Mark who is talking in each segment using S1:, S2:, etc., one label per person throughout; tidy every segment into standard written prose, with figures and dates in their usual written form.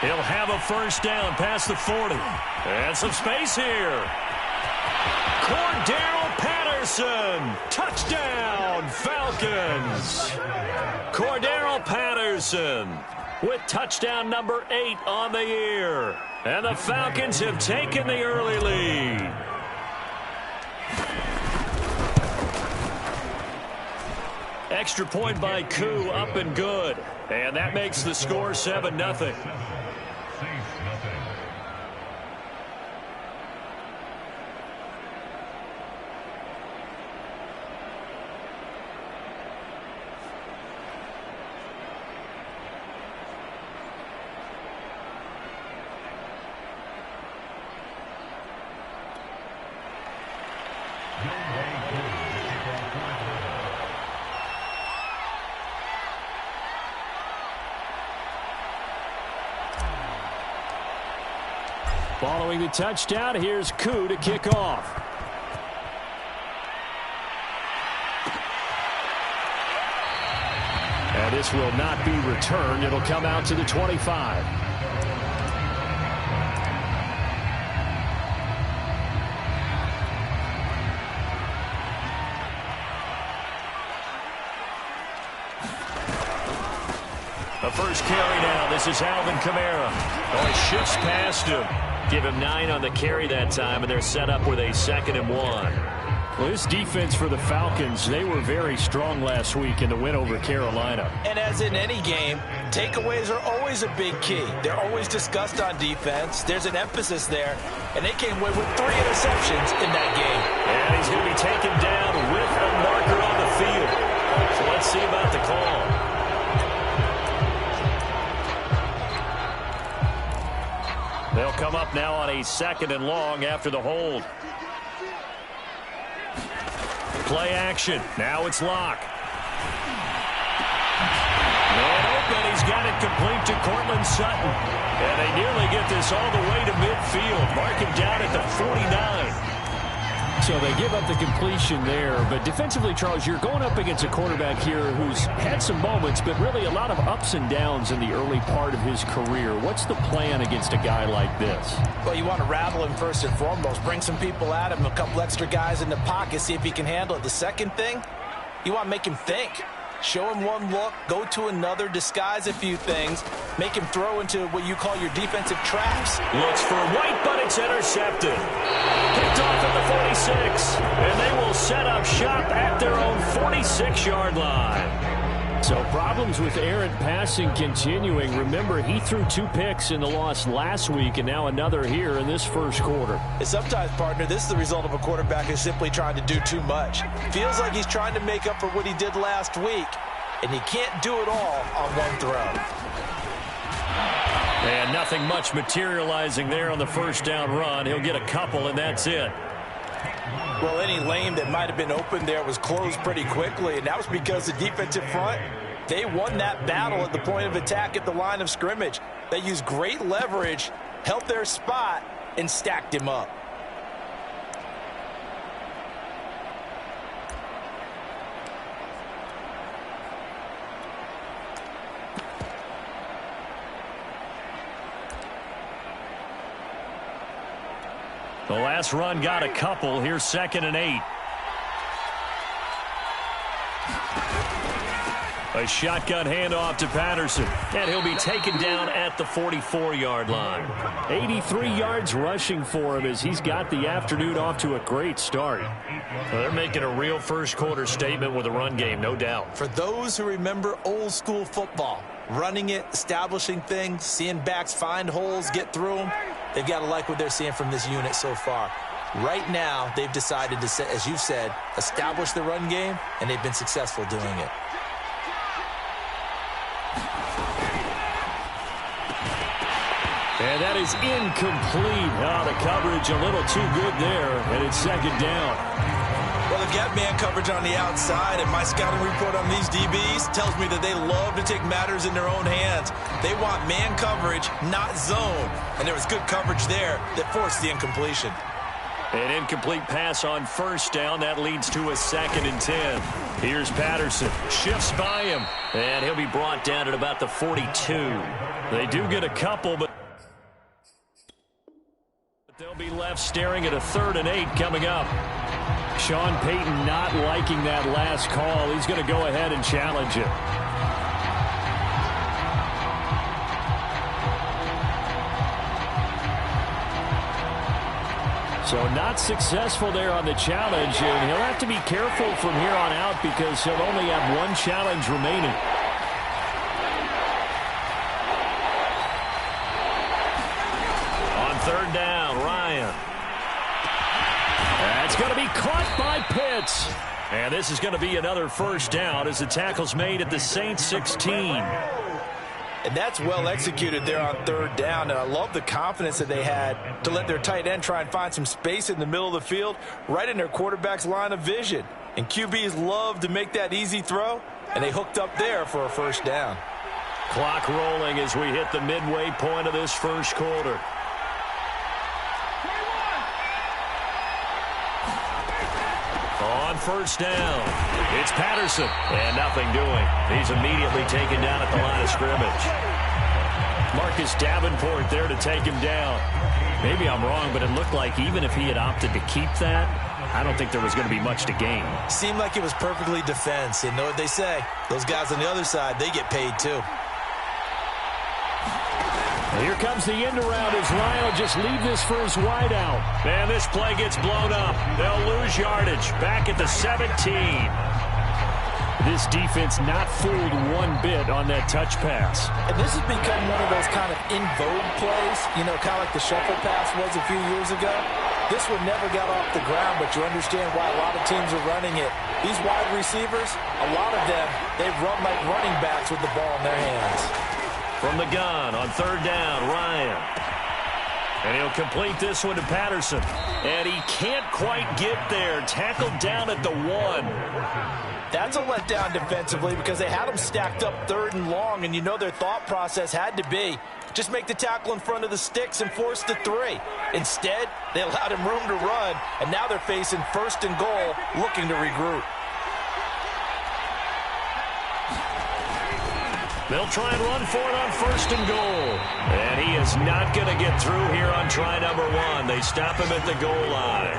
S1: He'll have a first down past the 40. And some space here. Cordero Patterson. Touchdown, Falcons. Cordero Patterson with touchdown number 8 on the year. And the Falcons have taken the early lead. Extra point by Koo, up and good. And that makes the score 7-0. Following the touchdown, here's Koo to kick off. And this will not be returned. It'll come out to the 25. The first carry now. This is Alvin Kamara. Oh, he shifts past him. Give him 9 on the carry that time, and they're set up with a 2nd and 1. Well, this defense for the Falcons, they were very strong last week in the win over Carolina.
S2: And as in any game, takeaways are always a big key. They're always discussed on defense. There's an emphasis there, and they came away with 3 interceptions in that game.
S1: And he's going to be taken down with a marker on the field. So let's see about the call. They'll come up now on a 2nd and long after the hold. Play action. Now it's Locke. Man open. He's got it complete to Cortland Sutton. And they nearly get this all the way to midfield. Mark him down at the 49.
S3: So they give up the completion there. But defensively, Charles, you're going up against a quarterback here who's had some moments, but really a lot of ups and downs in the early part of his career. What's the plan against a guy like this?
S2: Well, you want to rattle him first and foremost. Bring some people at him, a couple extra guys in the pocket, see if he can handle it. The second thing, you want to make him think. Show him one look, go to another, disguise a few things, make him throw into what you call your defensive traps.
S1: Looks for White, but it's intercepted. Picked off at the 46, and they will set up shop at their own 46-yard line.
S3: So problems with errant passing continuing. Remember, he threw 2 picks in the loss last week, and now another here in this first quarter.
S2: And sometimes, partner, this is the result of a quarterback who's simply trying to do too much. Feels like he's trying to make up for what he did last week, and he can't do it all on one throw.
S1: And nothing much materializing there on the first down run. He'll get a couple, and that's it.
S2: Well, any lane that might have been open there was closed pretty quickly, and that was because the defensive front, they won that battle at the point of attack at the line of scrimmage. They used great leverage, held their spot, and stacked him up.
S1: The last run got a couple. Here's 2nd and 8. A shotgun handoff to Patterson. And he'll be taken down at the 44-yard line.
S3: 83 yards rushing for him as he's got the afternoon off to a great start.
S1: Well, they're making a real first-quarter statement with a run game, no doubt.
S2: For those who remember old-school football, running it, establishing things, seeing backs find holes, get through them, they've got to like what they're seeing from this unit so far. Right now, they've decided to, as you said, establish the run game, and they've been successful doing it.
S3: And that is incomplete. Oh, the coverage a little too good there, and it's 2nd down.
S2: Well, they've got man coverage on the outside, and my scouting report on these DBs tells me that they love to take matters in their own hands. They want man coverage, not zone. And there was good coverage there that forced the incompletion.
S1: An incomplete pass on first down. That leads to a 2nd and 10. Here's Patterson. Shifts by him. And he'll be brought down at about the 42. They do get a couple, but They'll be left staring at a 3rd and 8 coming up. Sean Payton not liking that last call. He's going to go ahead and challenge it. So not successful there on the challenge, and he'll have to be careful from here on out because he'll only have one challenge remaining. On 3rd down, Ryan. That's going to be caught by Pitts. And this is going to be another 1st down as the tackle's made at the Saints 16.
S2: And that's well executed there on 3rd down. And I love the confidence that they had to let their tight end try and find some space in the middle of the field, right in their quarterback's line of vision. And QBs love to make that easy throw, and they hooked up there for a 1st down.
S1: Clock rolling as we hit the midway point of this 1st quarter. On 1st down, it's Patterson, and nothing doing. He's immediately taken down at the line of scrimmage. Marcus Davenport there to take him down. Maybe I'm wrong, but it looked like even if he had opted to keep that, I don't think there was going to be much to gain.
S2: Seemed like it was perfectly defense. And know what they say, those guys on the other side, they get paid too.
S1: Here comes the end around as Ryan will just leave this for his wideout. And this play gets blown up. They'll lose yardage back at the 17. This defense not fooled one bit on that touch pass.
S2: And this has become one of those kind of in vogue plays, you know, kind of like the shuffle pass was a few years ago. This one never got off the ground, but you understand why a lot of teams are running it. These wide receivers, a lot of them, they've run like running backs with the ball in their hands.
S1: From the gun on 3rd down, Ryan. And he'll complete this one to Patterson. And he can't quite get there. Tackled down at the 1.
S2: That's a letdown defensively because they had him stacked up 3rd and long, and you know their thought process had to be just make the tackle in front of the sticks and force the 3. Instead, they allowed him room to run, and now they're facing 1st and goal, looking to regroup.
S1: They'll try and run for it on 1st and goal. And he is not going to get through here on try number 1. They stop him at the goal line.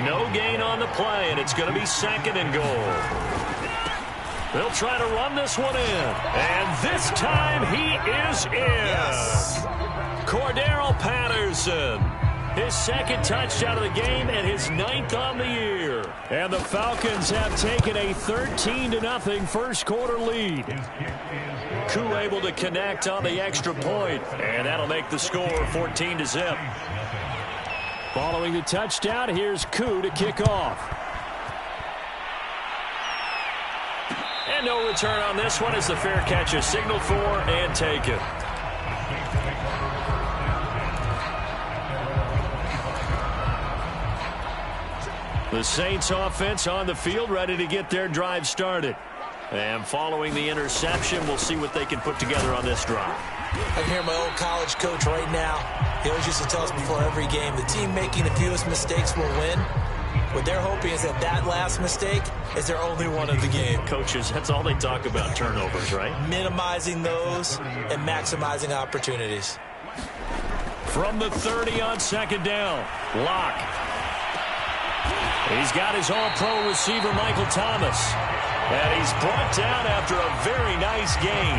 S1: No gain on the play, and it's going to be 2nd and goal. They'll try to run this one in. And this time he is in. Yes. Cordero Patterson. His 2nd touchdown of the game and his 9th on the year. And the Falcons have taken a 13-0 1st quarter lead. Koo able to connect on the extra point, and that'll make the score 14-0. Following the touchdown, here's Koo to kick off. And no return on this one as the fair catch is signaled for and taken. The Saints offense on the field, ready to get their drive started. And following the interception, we'll see what they can put together on this drive.
S2: I hear my old college coach right now. He always used to tell us before every game, the team making the fewest mistakes will win. What they're hoping is that last mistake is their only one of the game.
S1: Coaches, that's all they talk about, turnovers, right?
S2: Minimizing those and maximizing opportunities.
S1: From the 30 on 2nd down, Locke. He's got his all-pro receiver, Michael Thomas. And he's brought down after a very nice gain.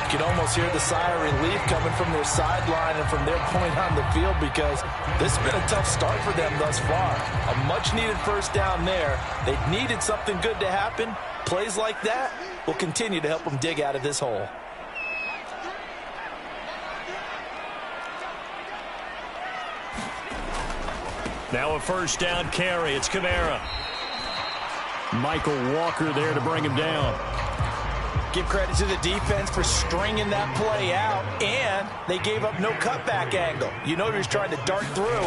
S2: You can almost hear the sigh of relief coming from their sideline and from their point on the field because this has been a tough start for them thus far. A much-needed 1st down there. They needed something good to happen. Plays like that will continue to help them dig out of this hole.
S1: Now a 1st down carry. It's Kamara. Michael Walker there to bring him down.
S2: Give credit to the defense for stringing that play out, and they gave up no cutback angle. You know he was trying to dart through.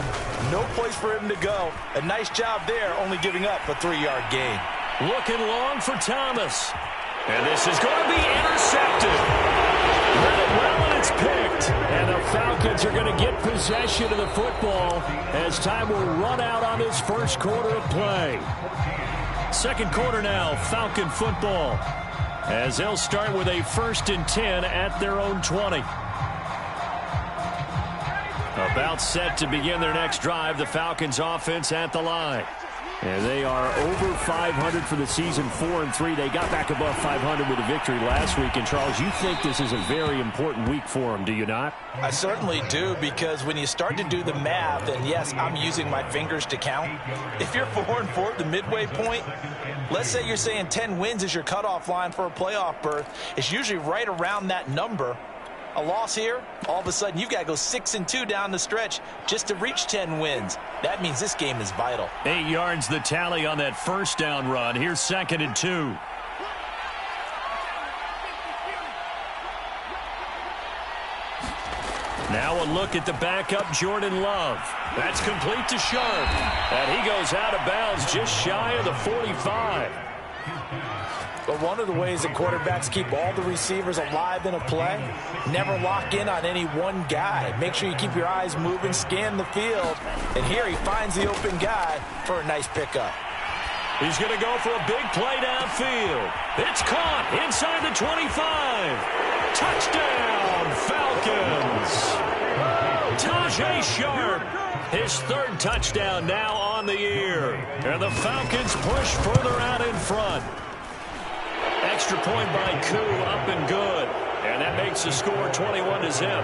S2: No place for him to go. A nice job there, only giving up a 3-yard gain.
S1: Looking long for Thomas. And this is going to be intercepted. Read it well, and it's picked. And the Falcons are going to get possession of the football as time will run out on this 1st quarter of play. 2nd quarter now, Falcon football, as they'll start with a 1st and 10 at their own 20. A About set to begin their next drive. The Falcons offense at the line.
S3: And they are over 500 for the season, 4-3. They got back above 500 with a victory last week. And, Charles, you think this is a very important week for them, do you not?
S2: I certainly do, because when you start to do the math, and yes, I'm using my fingers to count. If you're 4-4 at the midway point, let's say you're saying 10 wins is your cutoff line for a playoff berth. It's usually right around that number. A loss here, all of a sudden you've got to go 6-2 down the stretch just to reach 10 wins. That means this game is vital.
S1: 8 yards the tally on that first down run. Here's 2nd and 2. Now a look at the backup, Jordan Love. That's complete to Sharp. And he goes out of bounds just shy of the 45.
S2: But one of the ways that quarterbacks keep all the receivers alive in a play, never lock in on any one guy. Make sure you keep your eyes moving, scan the field. And here he finds the open guy for a nice pickup.
S1: He's going to go for a big play downfield. It's caught inside the 25. Touchdown, Falcons. Tajay Sharp, his 3rd touchdown now on the year. And the Falcons push further out in front. Extra point by Koo, up and good. And that makes the score 21-0.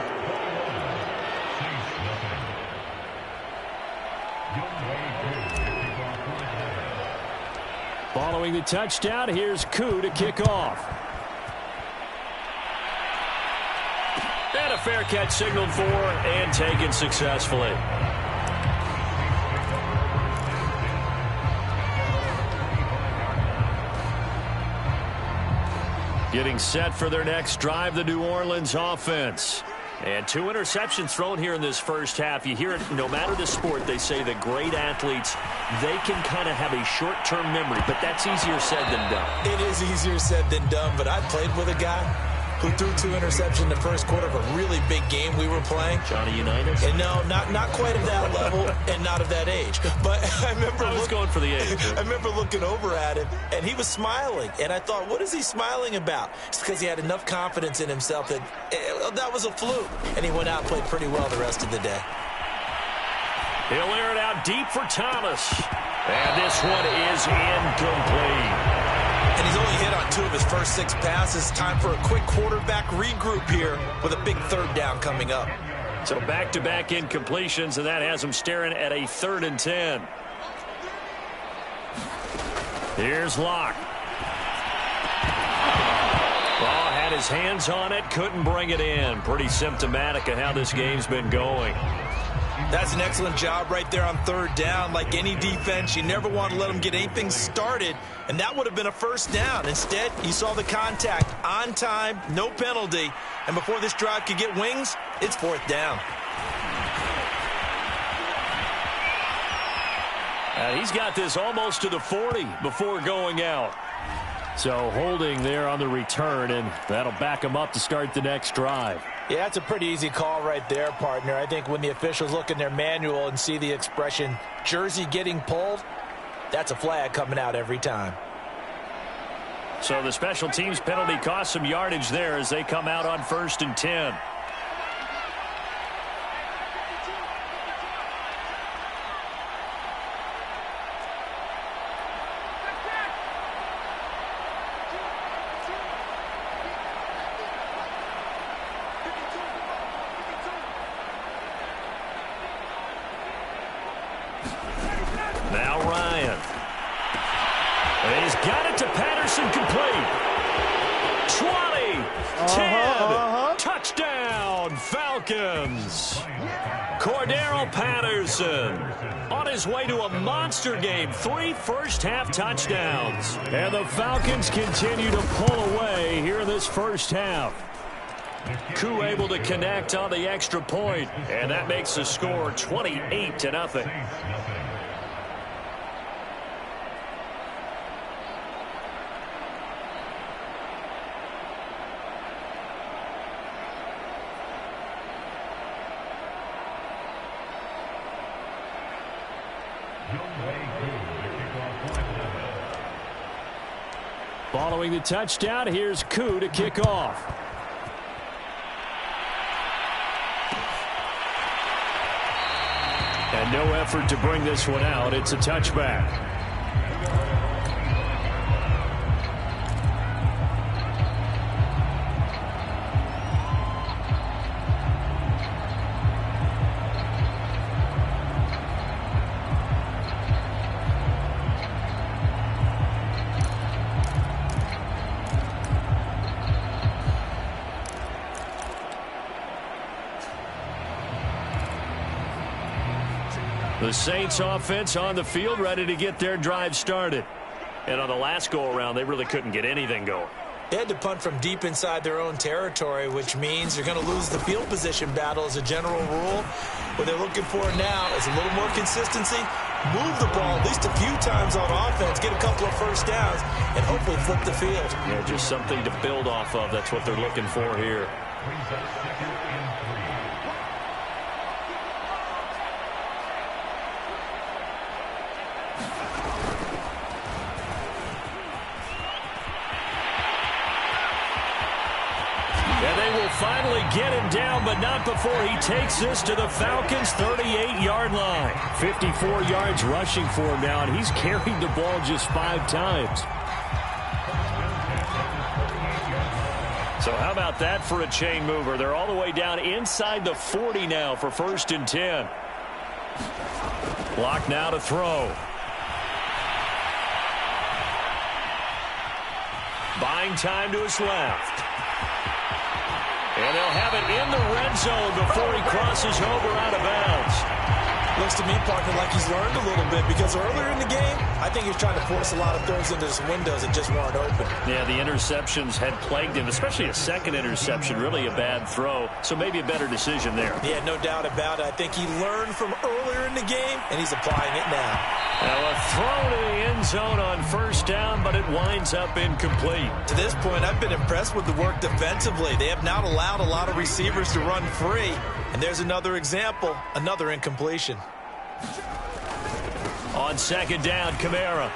S3: Following the touchdown, here's Koo to kick off.
S1: And a fair catch signaled for and taken successfully. Getting set for their next drive, the New Orleans offense. And 2 interceptions thrown here in this first half. You hear it, no matter the sport, they say that great athletes, they can kind of have a short-term memory, but that's easier said than done.
S2: It is easier said than done, but I played with a guy who threw 2 interceptions in the first quarter of a really big game we were playing.
S1: Johnny Unitas?
S2: And no, not quite of that level and not of that age. But I was
S1: going for the age.
S2: I remember looking over at him, and he was smiling. And I thought, what is he smiling about? It's because he had enough confidence in himself that that was a fluke. And he went out and played pretty well the rest of the day.
S1: He'll air it out deep for Thomas. And this one is incomplete.
S2: And he's only hit on 2 of his first 6 passes. Time for a quick quarterback regroup here with a big 3rd down coming up.
S1: So back-to-back incompletions, and that has him staring at a 3rd and 10. Here's Locke. Ball had his hands on it, couldn't bring it in. Pretty symptomatic of how this game's been going.
S2: That's an excellent job right there on 3rd down. Like any defense, you never want to let them get anything started, and that would have been a 1st down. Instead, you saw the contact on time, no penalty, and before this drive could get wings, it's 4th down.
S1: And he's got this almost to the 40 before going out.
S3: So holding there on the return, and that'll back him up to start the next drive.
S2: Yeah, that's a pretty easy call right there, partner. I think when the officials look in their manual and see the expression, jersey getting pulled, that's a flag coming out every time.
S1: So the special teams penalty cost some yardage there as they come out on 1st and 10. Now Ryan. And he's got it to Patterson, complete. 20, 10, touchdown, Falcons. Cordero Patterson on his way to a monster game. 3 first-half touchdowns. And the Falcons continue to pull away here in this first half. Koo able to connect on the extra point, and that makes the score 28-0.
S3: Following the touchdown, here's Koo to kick off. And no effort to bring this one out. It's a touchback. The Saints offense on the field, ready to get their drive started. And on the last go-around, they really couldn't get anything going.
S2: They had to punt from deep inside their own territory, which means you're going to lose the field position battle as a general rule. What they're looking for now is a little more consistency, move the ball at least a few times on offense, get a couple of first downs, and hopefully flip the field.
S3: Yeah, just something to build off of. That's what they're looking for here. Finally get him down, but not before he takes this to the Falcons' 38-yard line. 54 yards rushing for him now, and he's carried the ball just 5 times. So how about that for a chain mover? They're all the way down inside the 40 now for 1st and 10. Block now to throw. Buying time to his left. And they'll have it in the red zone before he crosses over out of bounds.
S2: Looks to me, Parker, like he's learned a little bit, because earlier in the game, I think he was trying to force a lot of throws into some windows that just weren't open.
S3: Yeah, the interceptions had plagued him, especially a second interception, really a bad throw. So maybe a better decision there.
S2: Yeah, no doubt about it. I think he learned from earlier in the game, and he's applying it now.
S3: Now a throw to the end zone on 1st down, but it winds up incomplete.
S2: To this point, I've been impressed with the work defensively. They have not allowed a lot of receivers to run free. And there's another example, another incompletion.
S1: On 2nd down, Kamara.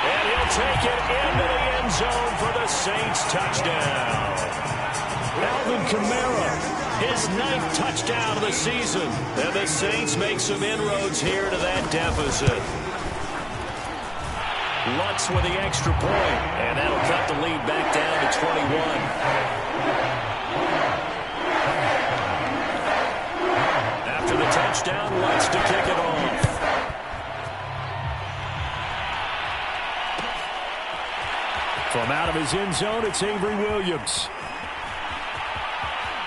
S1: And he'll take it into the end zone for the Saints touchdown. Alvin Kamara, his 9th touchdown of the season. And the Saints make some inroads here to that deficit. Lutz with the extra point. And that'll cut the lead back down to 21. After the touchdown, Lutz to kick it off.
S3: From out of his end zone, it's Avery Williams.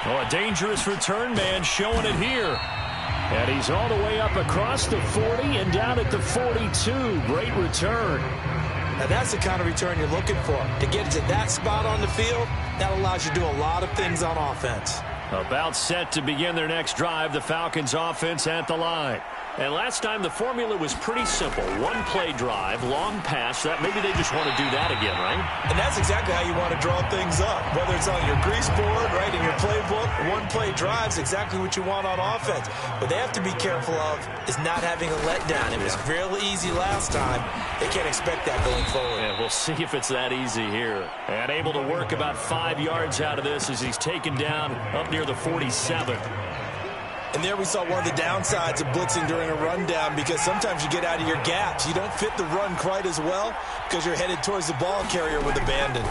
S1: Oh, a dangerous return man showing it here.
S3: And he's all the way up across the 40 and down at the 42. Great return.
S2: Now that's the kind of return you're looking for. To get to that spot on the field, that allows you to do a lot of things on offense.
S1: About set to begin their next drive, the Falcons offense at the line. And last time the formula was pretty simple. 1-play drive, long pass. That maybe they just want to do that again, right?
S2: And that's exactly how you want to draw things up. Whether it's on your grease board, right, in your playbook, 1-play drive's exactly what you want on offense. What they have to be careful of is not having a letdown. It was real easy last time. They can't expect that going forward.
S1: Yeah, we'll see if it's that easy here. And able to work about 5 yards out of this as he's taken down up near the 47.
S2: And there we saw one of the downsides of blitzing during a rundown, because sometimes you get out of your gaps. You don't fit the run quite as well because you're headed towards the ball carrier with abandon.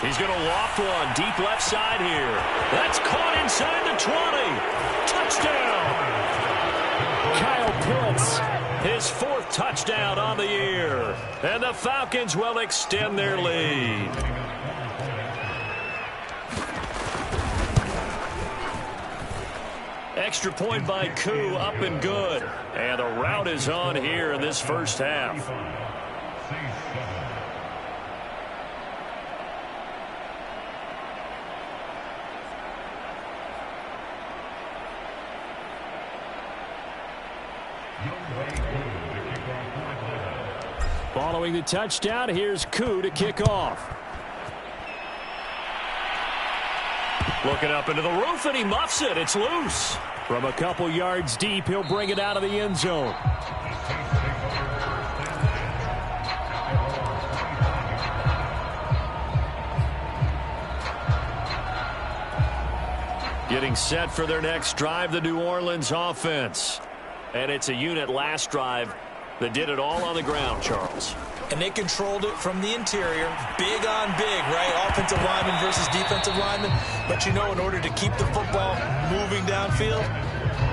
S1: He's going to loft one deep left side here. That's caught inside the 20. Touchdown. Kyle Pitts, his 4th touchdown on the year. And the Falcons will extend their lead. Extra point by Koo, up and good. And the route is on here in this first half.
S3: Following the touchdown, here's Koo to kick off.
S1: Looking up into the roof, and he muffs it. It's loose.
S3: From a couple yards deep, he'll bring it out of the end zone.
S1: You Getting set for their next drive, the New Orleans offense. And it's a unit last drive that did it all on the ground, Charles.
S2: And they controlled it from the interior. Big on big, right? Offensive lineman versus defensive lineman. But you know, in order to keep the football moving downfield,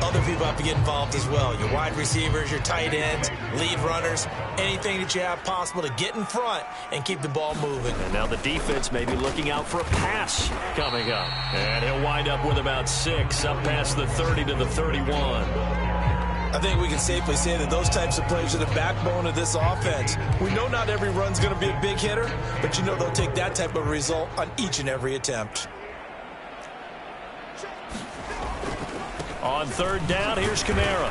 S2: other people have to get involved as well. Your wide receivers, your tight ends, lead runners, anything that you have possible to get in front and keep the ball moving.
S1: And now the defense may be looking out for a pass coming up. And he'll wind up with about 6, up past the 30 to the 31.
S2: I think we can safely say that those types of plays are the backbone of this offense. We know not every run's going to be a big hitter, but you know they'll take that type of result on each and every attempt.
S1: On third down, here's Kamara.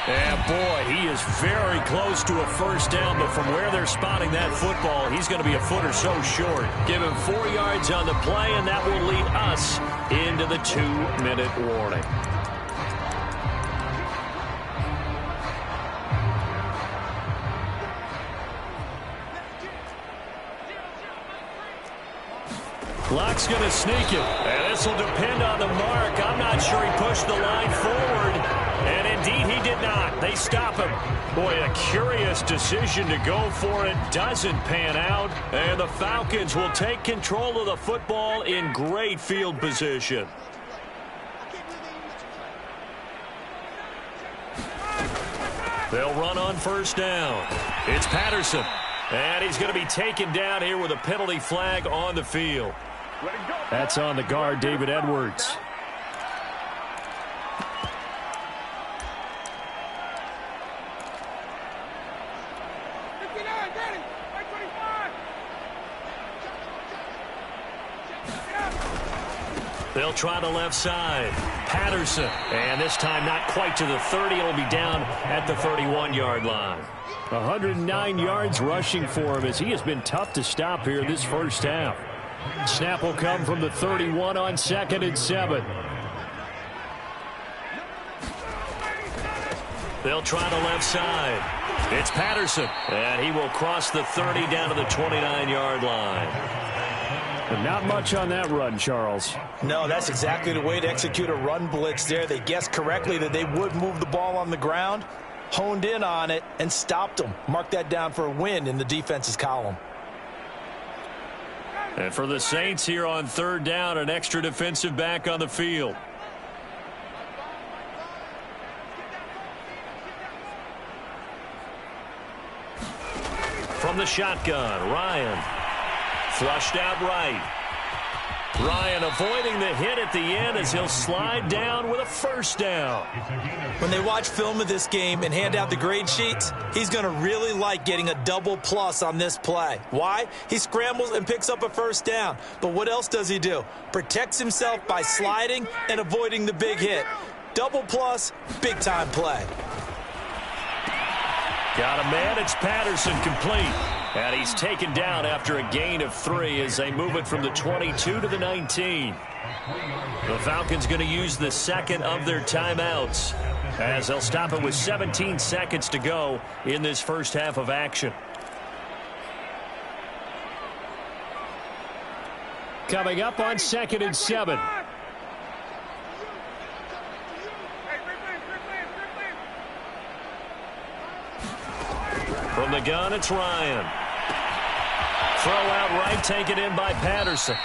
S1: And boy, he is very close to a first down, but from where they're spotting that football, he's going to be a foot or so short. Give him 4 yards on the play, and that will lead us into the 2-minute warning. Clock's going to sneak it, and this will depend on the mark. I'm not sure he pushed the line forward, and indeed he did not. They stop him. Boy, a curious decision to go for it. Doesn't pan out, and the Falcons will take control of the football in great field position. They'll run on first down. It's Patterson, and he's going to be taken down here with a penalty flag on the field.
S3: That's on the guard, David Edwards.
S1: They'll try the left side. Patterson, and this time not quite to the 30. It'll be down at the 31-yard line.
S3: 109 yards rushing for him as he has been tough to stop here this first half. Snap will come from the 31 on 2nd and 7.
S1: They'll try the left side. It's Patterson, and he will cross the 30 down to the 29-yard line.
S3: But not much on that run, Charles.
S2: No, that's exactly the way to execute a run blitz there. They guessed correctly that they would move the ball on the ground, honed in on it, and stopped them. Mark that down for a win in the defense's column.
S1: And for the Saints here on third down, an extra defensive back on the field. From the shotgun, Ryan. Flushed out right. Ryan avoiding the hit at the end as he'll slide down with a first down.
S2: When they watch film of this game and hand out the grade sheets, he's going to really like getting a double plus on this play. Why? He scrambles and picks up a first down. But what else does he do? Protects himself by sliding and avoiding the big hit. Double plus, big time play.
S1: Got a man, it's Patterson, complete. And he's taken down after a gain of 3 as they move it from the 22 to the 19. The Falcons going to use the second of their timeouts as they'll stop it with 17 seconds to go in this first half of action.
S3: Coming up on 2nd and 7.
S1: From the gun, it's Ryan. Throw out right, taken in by Patterson.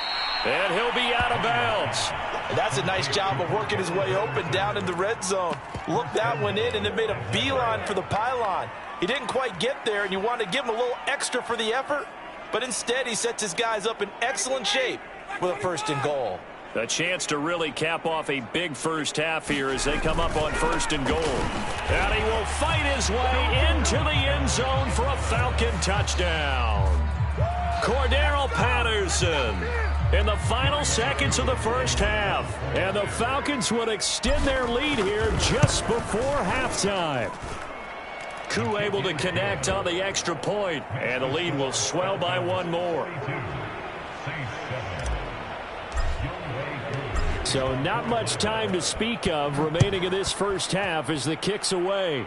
S1: And he'll be out of bounds.
S2: That's a nice job of working his way open down in the red zone. Looked that one in and then made a beeline for the pylon. He didn't quite get there, and you want to give him a little extra for the effort. But instead, he sets his guys up in excellent shape with a 1st and goal.
S1: A chance to really cap off a big first half here as they come up on 1st and goal. And he will fight his way into the end zone for a Falcon touchdown. Cordero Patterson in the final seconds of the first half. And the Falcons would extend their lead here just before halftime. Koo able to connect on the extra point, and the lead will swell by 1 more.
S3: So not much time to speak of remaining in this first half as the kick's away.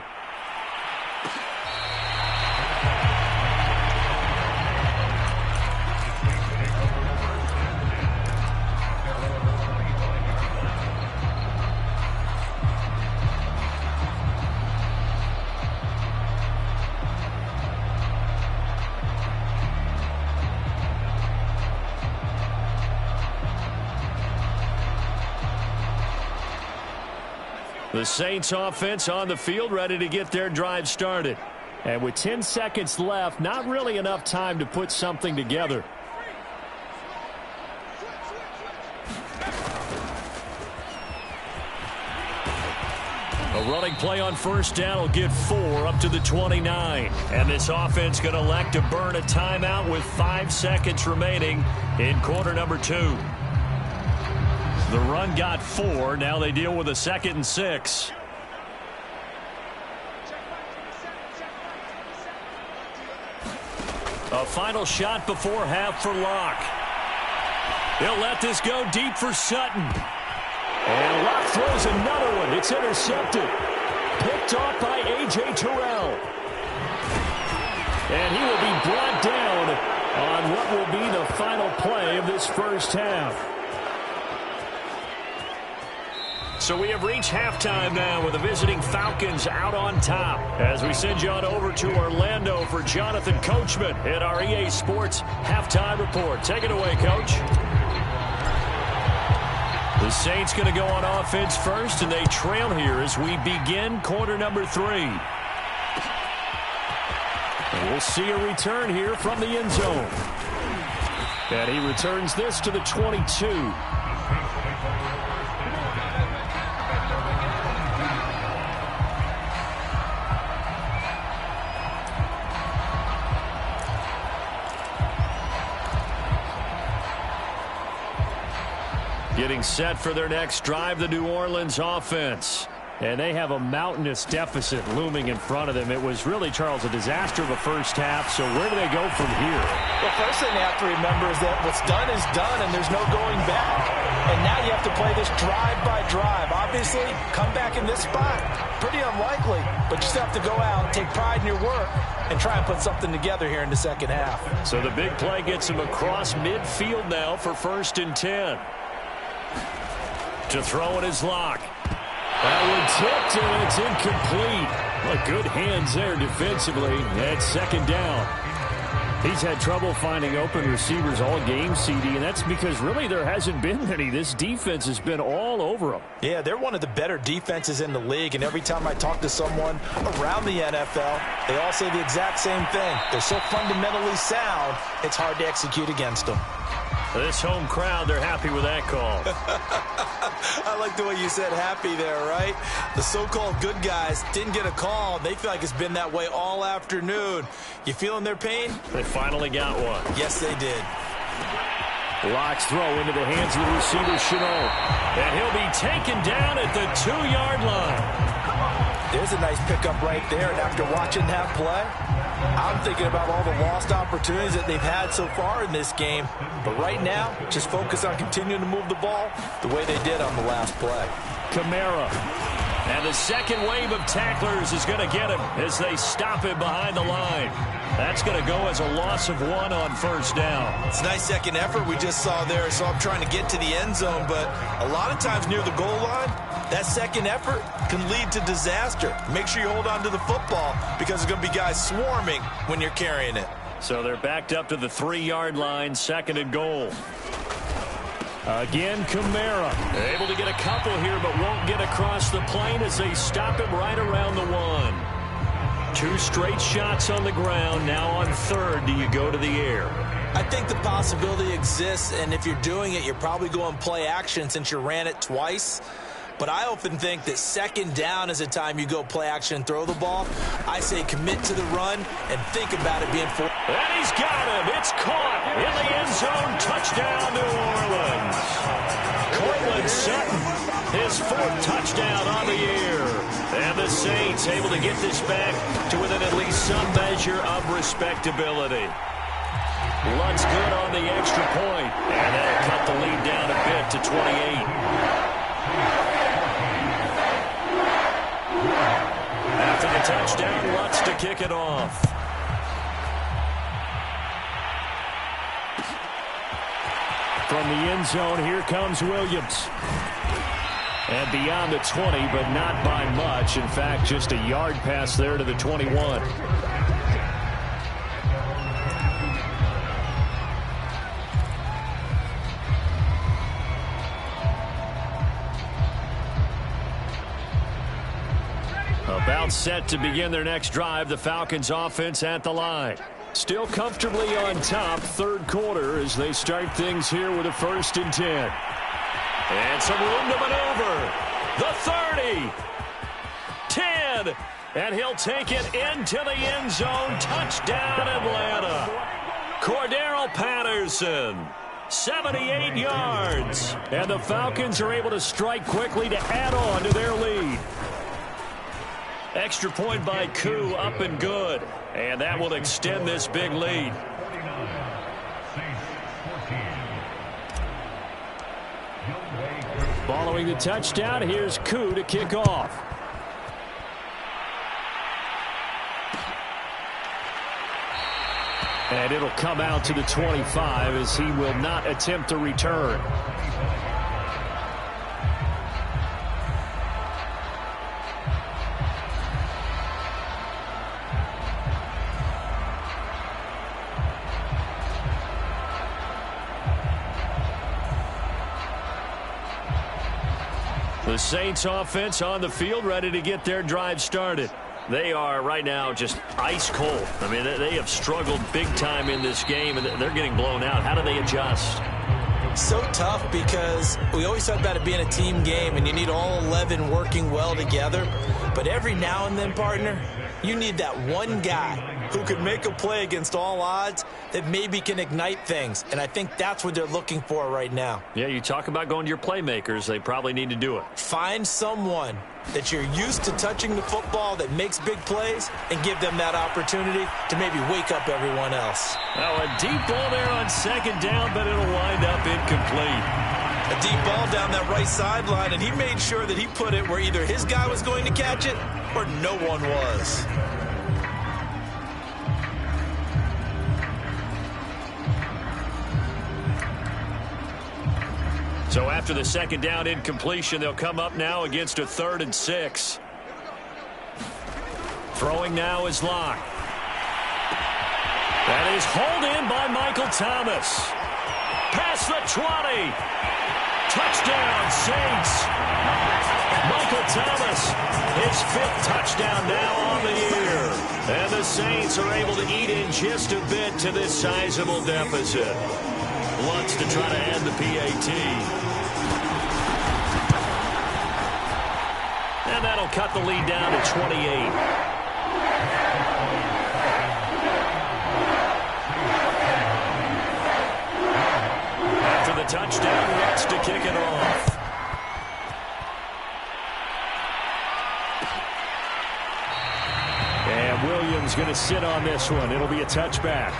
S1: The Saints offense on the field, ready to get their drive started.
S3: And with 10 seconds left, not really enough time to put something together.
S1: A running play on first down will get 4 up to the 29. And this offense going to elect to burn a timeout with 5 seconds remaining in quarter number 2. The run got 4. Now they deal with a 2nd and 6. A final shot before half for Locke. He'll let this go deep for Sutton. And Locke throws another one. It's intercepted. Picked off by A.J. Terrell. And he will be brought down on what will be the final play of this first half. So we have reached halftime now with the visiting Falcons out on top. As we send you on over to Orlando for Jonathan Coachman at our EA Sports Halftime Report. Take it away, Coach. The Saints going to go on offense first, and they trail here as we begin quarter number 3. And we'll see a return here from the end zone. And he returns this to the 22. Getting set for their next drive, the New Orleans offense. And they have a mountainous deficit looming in front of them. It was really, Charles, a disaster of a first half. So where do they go from here?
S2: Well, first thing they have to remember is that what's done is done, and there's no going back. And now you have to play this drive by drive. Obviously, come back in this spot. Pretty unlikely, but you still have to go out, take pride in your work, and try and put something together here in the second half.
S1: So the big play gets him across midfield now for 1st and 10. To throw it is Locke. That one tipped, and it's incomplete. Well, good hands there defensively. That's 2nd down. He's had trouble finding open receivers all game, CD, and that's because really there hasn't been many. This defense has been all over them.
S2: Yeah, they're one of the better defenses in the league, and every time I talk to someone around the NFL, they all say the exact same thing. They're so fundamentally sound, it's hard to execute against them.
S1: This home crowd, they're happy with that call.
S2: I like the way you said happy there, right? The so-called good guys didn't get a call. They feel like it's been that way all afternoon. You feeling their pain?
S1: They finally got one.
S2: Yes, they did.
S1: Locke's throw into the hands of the receiver, Chenault. And he'll be taken down at the 2-yard line.
S2: There's a nice pickup right there, and after watching that play, I'm thinking about all the lost opportunities that they've had so far in this game. But right now, just focus on continuing to move the ball the way they did on the last play.
S1: Kamara. And the second wave of tacklers is going to get him as they stop him behind the line. That's going to go as a loss of 1 on 1st down.
S2: It's a nice second effort we just saw there, so I'm trying to get to the end zone. But a lot of times near the goal line, that second effort can lead to disaster. Make sure you hold on to the football because there's going to be guys swarming when you're carrying it.
S1: So they're backed up to the 3-yard line, 2nd and goal. Again, Kamara. They're able to get a couple here, but won't get across the plane as they stop him right around the 1. 2 straight shots on the ground. Now on 3rd, do you go to the air?
S2: I think the possibility exists, and if you're doing it, you're probably going play action since you ran it twice. But I often think that 2nd down is a time you go play action and throw the ball. I say commit to the run and think about it being full.
S1: And he's got him. It's caught in the end zone. Touchdown, New Orleans. Cortland Sutton, his 4th touchdown on the year. And the Saints able to get this back to within at least some measure of respectability. Lunt's good on the extra point, and that'll cut the lead down a bit to 28. After the touchdown, Lutz to kick it off. From the end zone, here comes Williams. And beyond the 20, but not by much. In fact, just a yard pass there to the 21. About set to begin their next drive, the Falcons offense at the line. Still comfortably on top, third quarter, as they start things here with a 1st and 10. And some room to maneuver. The 30. 10. And he'll take it into the end zone. Touchdown, Atlanta. Cordero Patterson. 78 yards. And the Falcons are able to strike quickly to add on to their lead. Extra point by Koo, up and good. And that will extend this big lead. Following the touchdown, here's Koo to kick off. And it'll come out to the 25 as he will not attempt a return. The Saints offense on the field, ready to get their drive started. They are right now just ice cold. I mean, they have struggled big time in this game, and they're getting blown out. How do they adjust?
S2: So tough because we always talk about it being a team game, and you need all 11 working well together. But every now and then, partner, you need that one guy who can make a play against all odds that maybe can ignite things. And I think that's what they're looking for right now.
S1: Yeah, you talk about going to your playmakers. They probably need to do it.
S2: Find someone that you're used to touching the football that makes big plays and give them that opportunity to maybe wake up everyone else.
S1: Now a deep ball there on 2nd down, but it'll wind up incomplete.
S2: A deep ball down that right sideline, and he made sure that he put it where either his guy was going to catch it or no one was.
S1: So after the 2nd down incompletion, they'll come up now against a 3rd and 6. Throwing now is Locke. That is hauled in by Michael Thomas. Past the 20. Touchdown, Saints. Michael Thomas, his 5th touchdown now on the year. And the Saints are able to eat in just a bit to this sizable deficit. Wants to try to add the PAT. And that'll cut the lead down to 28. After the touchdown, Rutz to kick it off. And Williams going to sit on this one. It'll be a touchback.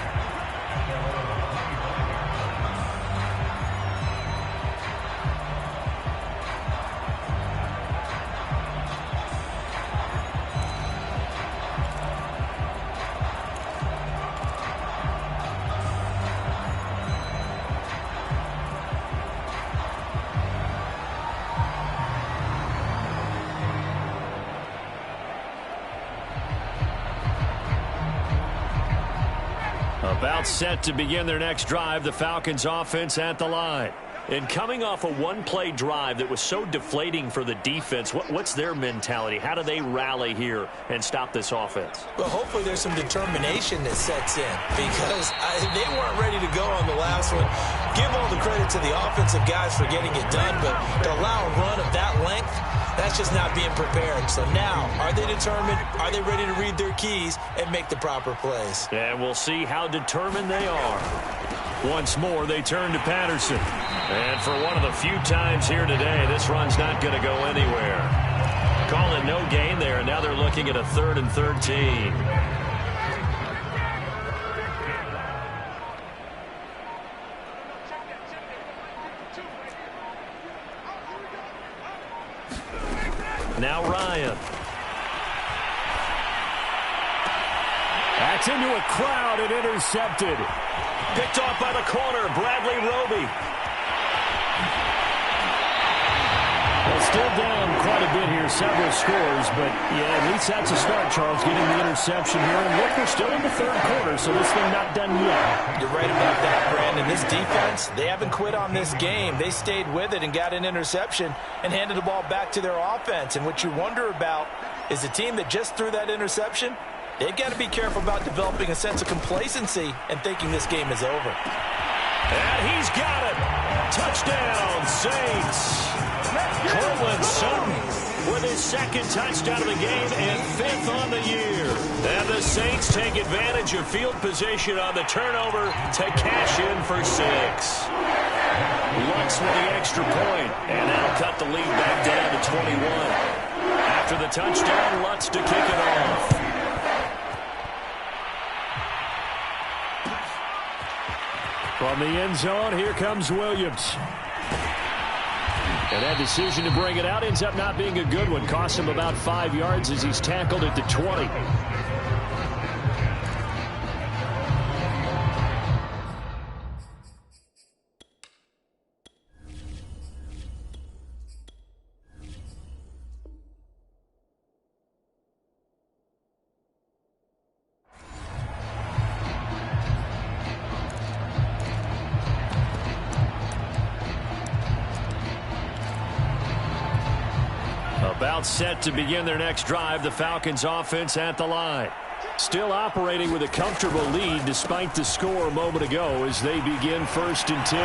S1: About set to begin their next drive, the Falcons offense at the line. And coming off a one-play drive that was so deflating for the defense, what's their mentality? How do they rally here and stop this offense?
S2: Well, hopefully there's some determination that sets in because they weren't ready to go on the last one. Give all the credit to the offensive guys for getting it done, but to allow a run of that length, that's just not being prepared. So now, are they determined? Are they ready to read their keys and make the proper plays?
S1: And we'll see how determined they are. Once more, they turn to Patterson. And for one of the few times here today, this run's not going to go anywhere. Calling no gain there, and now they're looking at a 3rd and 13. Now Ryan. That's into a crowd and intercepted. Picked off by the corner, Bradley Roby.
S3: Well, still down quite a bit here, several scores, but yeah, at least that's a start, Charles, getting the interception here. And look, we're still in the 3rd quarter, so this thing not done yet.
S2: You're right about that, Brandon. This defense, they haven't quit on this game. They stayed with it and got an interception and handed the ball back to their offense. And what you wonder about is the team that just threw that interception. They've got to be careful about developing a sense of complacency and thinking this game is over.
S1: And he's got it. Touchdown, Saints. Cortland Sutton with his second touchdown of the game and 5th on the year. And the Saints take advantage of field position on the turnover to cash in for 6. Lutz with the extra point, and that'll cut the lead back down to 21. After the touchdown, Lutz to kick it off.
S3: From the end zone, here comes Williams. And that decision to bring it out ends up not being a good one. Costs him about 5 yards as he's tackled at the 20. About set to begin their next drive, the Falcons offense at the line. Still operating with a comfortable lead despite the score a moment ago as they begin 1st and 10.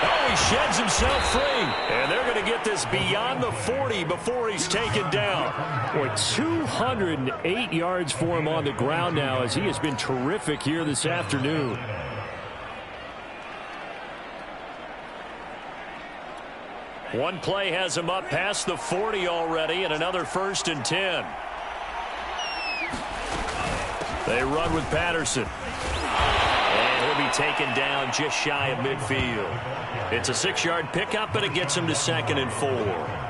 S3: Oh, he sheds himself free. And they're going to get this beyond the 40 before he's taken down. Boy, 208 yards for him on the ground now as he has been terrific here this afternoon. One play has him up past the 40 already, and another 1st and 10. They run with Patterson. And he'll be taken down just shy of midfield. It's a 6-yard pickup, but it gets him to 2nd and 4.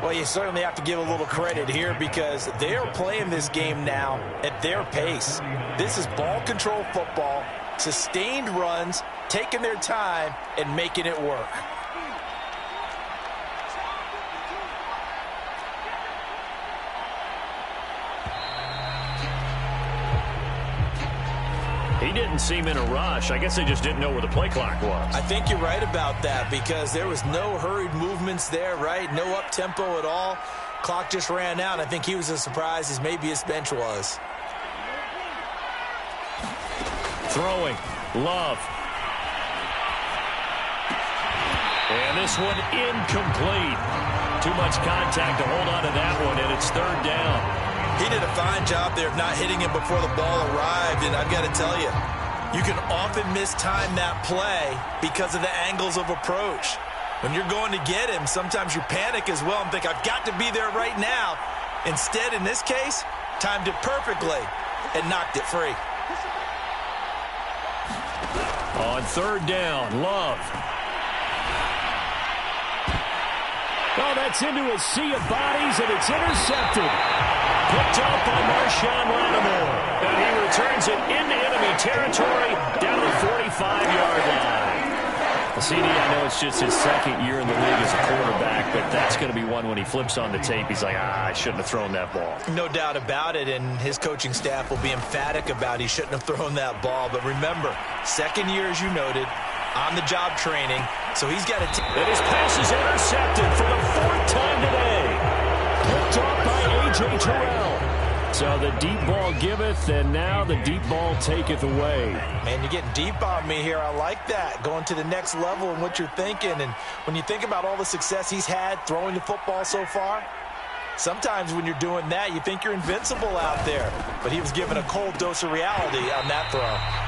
S2: Well, you certainly have to give a little credit here because they are playing this game now at their pace. This is ball control football, sustained runs, taking their time, and making it work.
S3: He didn't seem in a rush. I guess they just didn't know where the play clock was.
S2: I think you're right about that because there was no hurried movements there, right? No up-tempo at all. Clock just ran out. I think he was as surprised as maybe his bench was.
S3: Throwing. Love. And this one incomplete. Too much contact to hold on to that one, and it's 3rd down.
S2: He did a fine job there of not hitting him before the ball arrived, and I've got to tell you, you can often mistime that play because of the angles of approach. When you're going to get him, sometimes you panic as well and think, I've got to be there right now. Instead, in this case, timed it perfectly and knocked it free.
S3: On 3rd down, Love. Oh, that's into a sea of bodies, and it's intercepted. Picked up by Marshawn Lattimore. And he returns it into enemy territory down the 45-yard line. Well, CD, I know it's just his 2nd year in the league as a quarterback, but that's going to be one when he flips on the tape. He's like, I shouldn't have thrown that ball.
S2: No doubt about it, and his coaching staff will be emphatic about he shouldn't have thrown that ball. But remember, 2nd year, as you noted, on-the-job training, so he's got to...
S3: And his pass is intercepted for the 4th time today. Picked off by A.J. Terrell. So the deep ball giveth, and now the deep ball taketh away.
S2: Man, you're getting deep on me here. I like that. Going to the next level in what you're thinking. And when you think about all the success he's had throwing the football so far, sometimes when you're doing that, you think you're invincible out there. But he was given a cold dose of reality on that throw.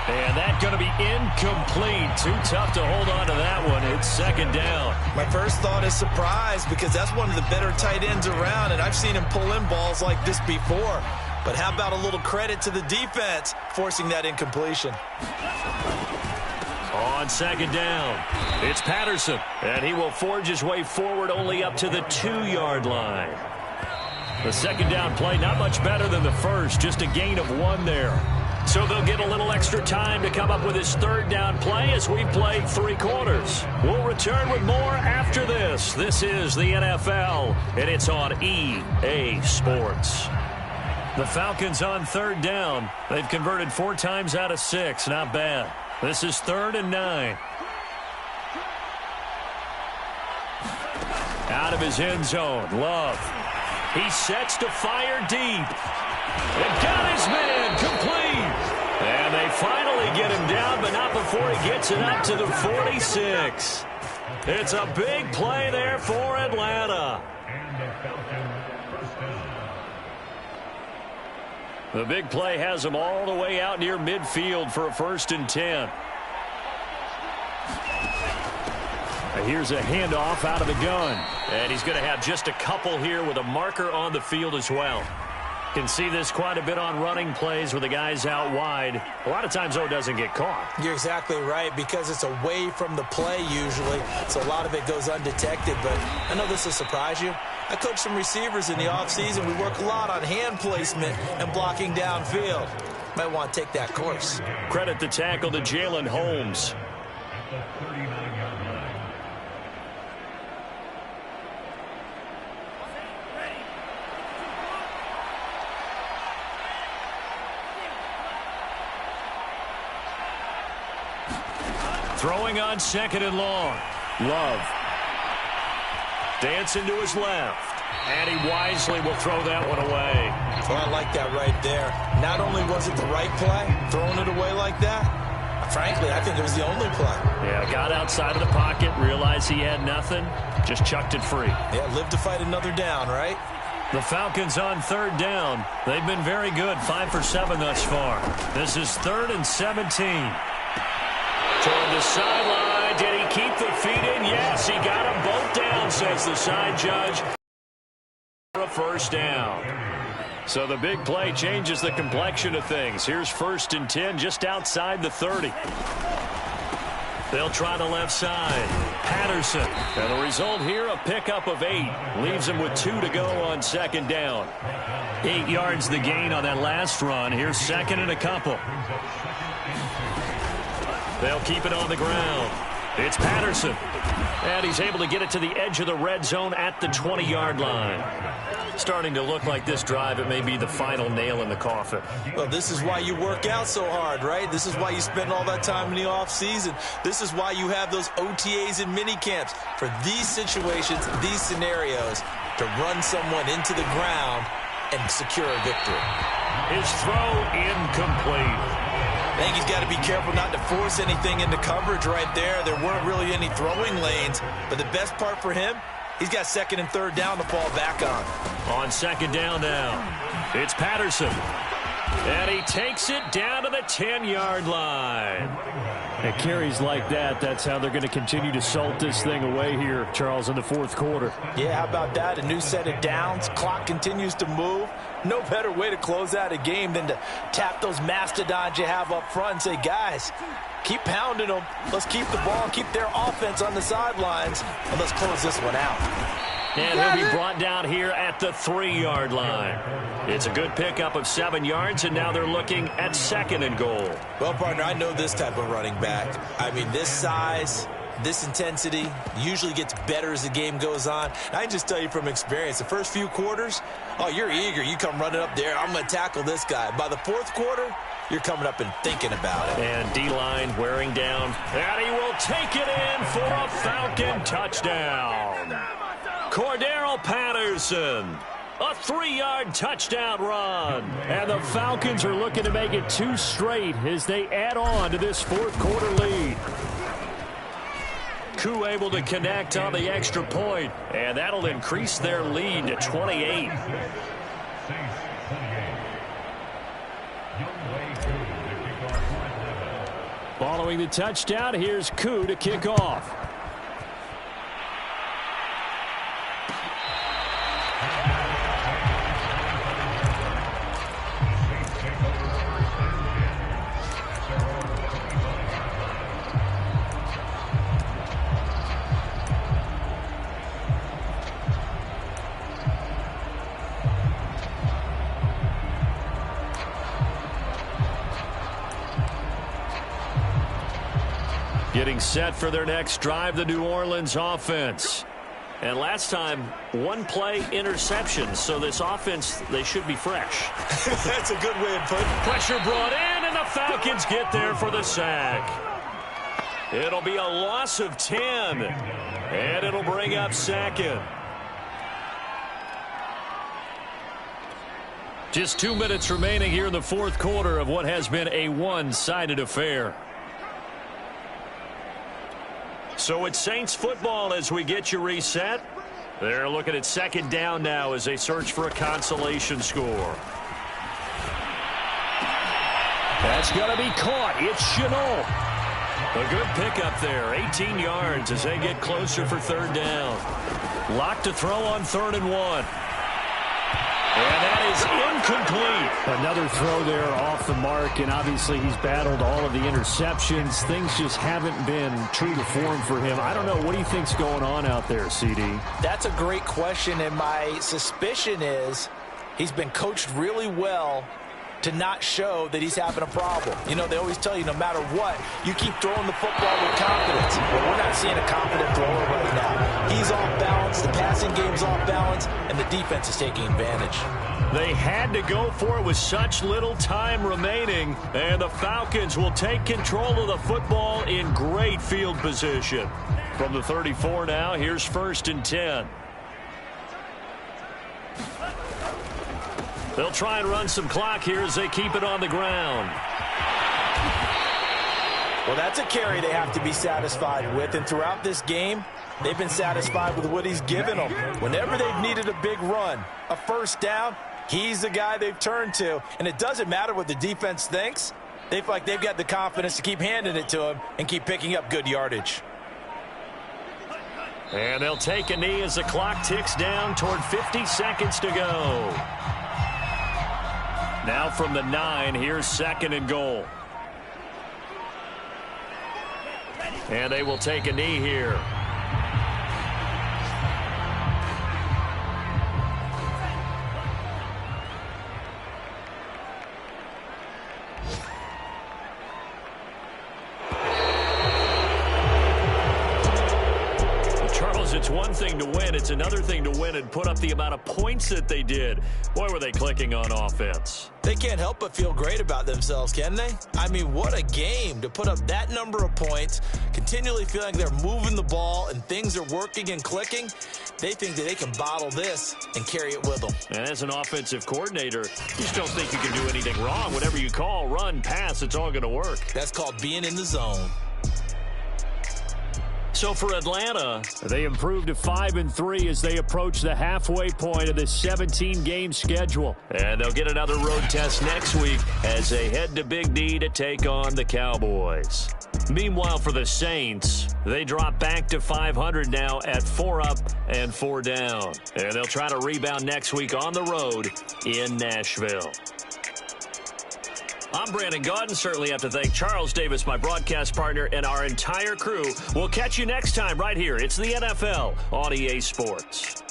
S3: And that's going to be incomplete. Too tough to hold on to that one. It's 2nd down.
S2: My first thought is surprise because that's one of the better tight ends around, and I've seen him pull in balls like this before. But how about a little credit to the defense forcing that incompletion?
S3: On 2nd down, it's Patterson, and he will forge his way forward only up to the 2-yard line. The 2nd down play, not much better than the first, just a gain of 1 there. So they'll get a little extra time to come up with his 3rd down play as we play 3 quarters. We'll return with more after this. This is the NFL, and it's on EA Sports. The Falcons on 3rd down. They've converted 4 times out of 6. Not bad. This is 3rd and 9. Out of his end zone, Love.
S1: He sets to fire deep. And got his man complete. And they finally get him down, but not before he gets it up to the 46. It's a big play there for Atlanta. The big play has him all the way out near midfield for a 1st and 10. Here's a handoff out of the gun. And he's going to have just a couple here with a marker on the field as well. Can see this quite a bit on running plays with the guys out wide. A lot of times, though, it doesn't get caught.
S2: You're exactly right, because it's away from the play usually, so a lot of it goes undetected. But I know this will surprise you. I coach some receivers in the offseason. We work a lot on hand placement and blocking downfield. Might want to take that course.
S1: Credit the tackle to Jalen Holmes. Throwing on 2nd and long. Love. Dancing to his left. And he wisely will throw that one away.
S2: Well, I like that right there. Not only was it the right play, throwing it away like that, frankly, I think it was the only play.
S1: Yeah, got outside of the pocket, realized he had nothing, just chucked it free.
S2: Yeah, live to fight another down, right?
S1: The Falcons on 3rd down. They've been very good, 5 for 7 thus far. This is 3rd and 17. Toward the sideline. Did he keep the feet in? Yes, he got them both down, says the side judge. For a 1st down. So the big play changes the complexion of things. Here's 1st and 10 just outside the 30. They'll try the left side. Patterson. And the result here, a pickup of 8. Leaves him with 2 to go on 2nd down. 8 yards the gain on that last run. Here's 2nd and a couple. They'll keep it on the ground. It's Patterson. And he's able to get it to the edge of the red zone at the 20-yard line. Starting to look like this drive, it may be the final nail in the coffin.
S2: Well, this is why you work out so hard, right? This is why you spend all that time in the offseason. This is why you have those OTAs and mini camps. For these situations, these scenarios, to run someone into the ground and secure a victory.
S1: His throw incomplete.
S2: I think he's got to be careful not to force anything into coverage right there. There weren't really any throwing lanes, but the best part for him, he's got 2nd and 3rd down to fall back on.
S1: On 2nd down now, it's Patterson. And he takes it down to the 10-yard line.
S3: At carries like that, that's how they're going to continue to salt this thing away here, Charles, in the 4th quarter.
S2: Yeah, how about that? A new set of downs. Clock continues to move. No better way to close out a game than to tap those mastodons you have up front and say, guys, keep pounding them. Let's keep the ball, keep their offense on the sidelines, and let's close this one out.
S1: And he'll be brought down here at the 3-yard line. It's a good pickup of 7 yards, and now they're looking at 2nd and goal.
S2: Well, partner, I know this type of running back. I mean, this size, this intensity usually gets better as the game goes on. And I can just tell you from experience, the first few quarters, oh, you're eager. You come running up there, I'm going to tackle this guy. By the 4th quarter, you're coming up and thinking about it.
S1: And D-line wearing down. And he will take it in for a Falcon touchdown. Cordero Patterson, a 3-yard touchdown run. And the Falcons are looking to make it 2 straight as they add on to this 4th quarter lead. Koo able to connect on the extra point, and that'll increase their lead to 28.
S3: Following the touchdown, here's Koo to kick off.
S1: Getting set for their next drive, the New Orleans offense. And last time, 1-play interception. So this offense, they should be fresh.
S2: That's a good way of putting it.
S1: Pressure brought in, and the Falcons get there for the sack. It'll be a loss of 10, and it'll bring up 2nd.
S3: Just 2 minutes remaining here in the fourth quarter of what has been a one-sided affair.
S1: So it's Saints football as we get you reset. They're looking at second down now as they search for a consolation score.
S3: That's going to be caught. It's Chenault.
S1: A good pickup there. 18 yards as they get closer for third down. Locked to throw on 3rd and 1. And that is incomplete.
S3: Another throw there off the mark, and obviously he's battled all of the interceptions. Things just haven't been true to form for him. I don't know. What do you think's going on out there, CD?
S2: That's a great question, and my suspicion is he's been coached really well to not show that he's having a problem. You know, they always tell you no matter what, you keep throwing the football with confidence. But we're not seeing a confident thrower right now. He's off balance, the passing game's off balance, and the defense is taking advantage.
S1: They had to go for it with such little time remaining, and the Falcons will take control of the football in great field position. From the 34 now, here's 1st and 10. They'll try and run some clock here as they keep it on the ground.
S2: Well, that's a carry they have to be satisfied with, and throughout this game, they've been satisfied with what he's given them. Whenever they've needed a big run, a first down, he's the guy they've turned to, and it doesn't matter what the defense thinks. They feel like they've got the confidence to keep handing it to him and keep picking up good yardage.
S1: And they'll take a knee as the clock ticks down toward 50 seconds to go. Now from the 9, here's 2nd and goal. And they will take a knee here. It's one thing to win. It's another thing to win and put up the amount of points that they did. Boy, were they clicking on offense.
S2: They can't help but feel great about themselves, can they? I mean, what a game to put up that number of points, continually feeling they're moving the ball and things are working and clicking. They think that they can bottle this and carry it with them.
S1: And as an offensive coordinator, you just don't think you can do anything wrong. Whatever you call, run, pass, it's all going to work.
S2: That's called being in the zone.
S1: So for Atlanta,
S3: they improved to 5-3 as they approach the halfway point of this 17-game schedule.
S1: And they'll get another road test next week as they head to Big D to take on the Cowboys. Meanwhile, for the Saints, they drop back to 500 now at 4 up and 4 down. And they'll try to rebound next week on the road in Nashville. I'm Brandon Gaudin. Certainly have to thank Charles Davis, my broadcast partner, and our entire crew. We'll catch you next time right here. It's the NFL on EA Sports.